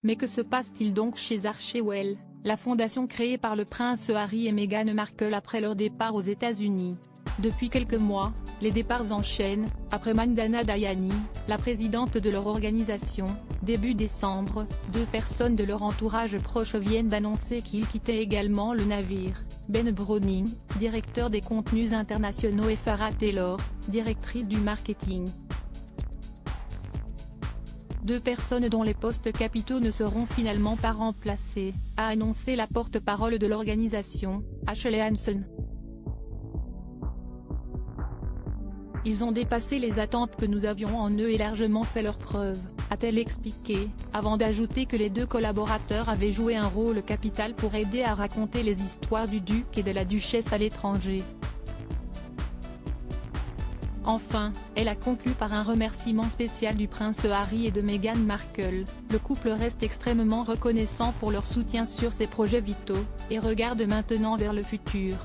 Mais que se passe-t-il donc chez Archewell, la fondation créée par le prince Harry et Meghan Markle après leur départ aux États-Unis? Depuis quelques mois, les départs s'enchaînent. Après Mandana Dayani, la présidente de leur organisation, début décembre, 2 personnes de leur entourage proche viennent d'annoncer qu'ils quittaient également le navire. Ben Browning, directeur des contenus internationaux, et Farah Taylor, directrice du marketing. 2 personnes dont les postes capitaux ne seront finalement pas remplacés, a annoncé la porte-parole de l'organisation, Ashley Hanson. Ils ont dépassé les attentes que nous avions en eux et largement fait leurs preuves, a-t-elle expliqué, avant d'ajouter que les 2 collaborateurs avaient joué un rôle capital pour aider à raconter les histoires du duc et de la duchesse à l'étranger. Enfin, elle a conclu par un remerciement spécial du prince Harry et de Meghan Markle. Le couple reste extrêmement reconnaissant pour leur soutien sur ses projets vitaux, et regarde maintenant vers le futur.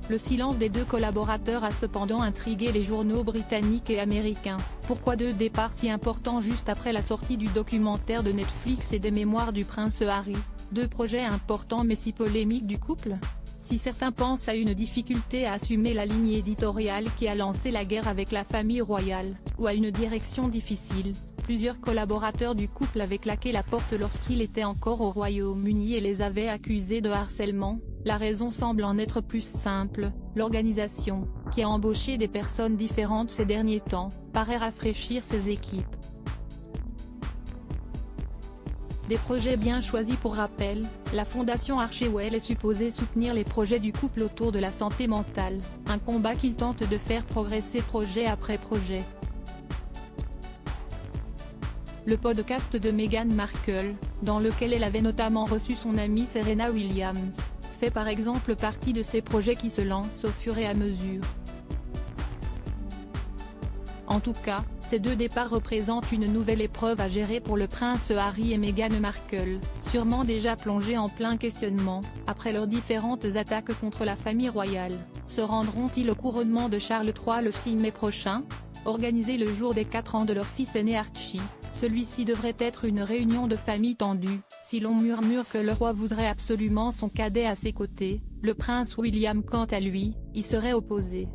Le silence des 2 collaborateurs a cependant intrigué les journaux britanniques et américains. Pourquoi 2 départs si importants juste après la sortie du documentaire de Netflix et des mémoires du prince Harry, 2 projets importants mais si polémiques du couple? Si certains pensent à une difficulté à assumer la ligne éditoriale qui a lancé la guerre avec la famille royale, ou à une direction difficile, plusieurs collaborateurs du couple avaient claqué la porte lorsqu'il était encore au Royaume-Uni et les avaient accusés de harcèlement. La raison semble en être plus simple: l'organisation, qui a embauché des personnes différentes ces derniers temps, paraît rafraîchir ses équipes. Des projets bien choisis. Pour rappel, la fondation Archewell est supposée soutenir les projets du couple autour de la santé mentale, un combat qu'il tente de faire progresser projet après projet. Le podcast de Meghan Markle, dans lequel elle avait notamment reçu son amie Serena Williams, fait par exemple partie de ces projets qui se lancent au fur et à mesure. En tout cas, ces 2 départs représentent une nouvelle épreuve à gérer pour le prince Harry et Meghan Markle, sûrement déjà plongés en plein questionnement, après leurs différentes attaques contre la famille royale. Se rendront-ils au couronnement de Charles III le 6 mai prochain? Organisé le jour des 4 ans de leur fils aîné Archie, celui-ci devrait être une réunion de famille tendue. Si l'on murmure que le roi voudrait absolument son cadet à ses côtés, le prince William quant à lui, y serait opposé.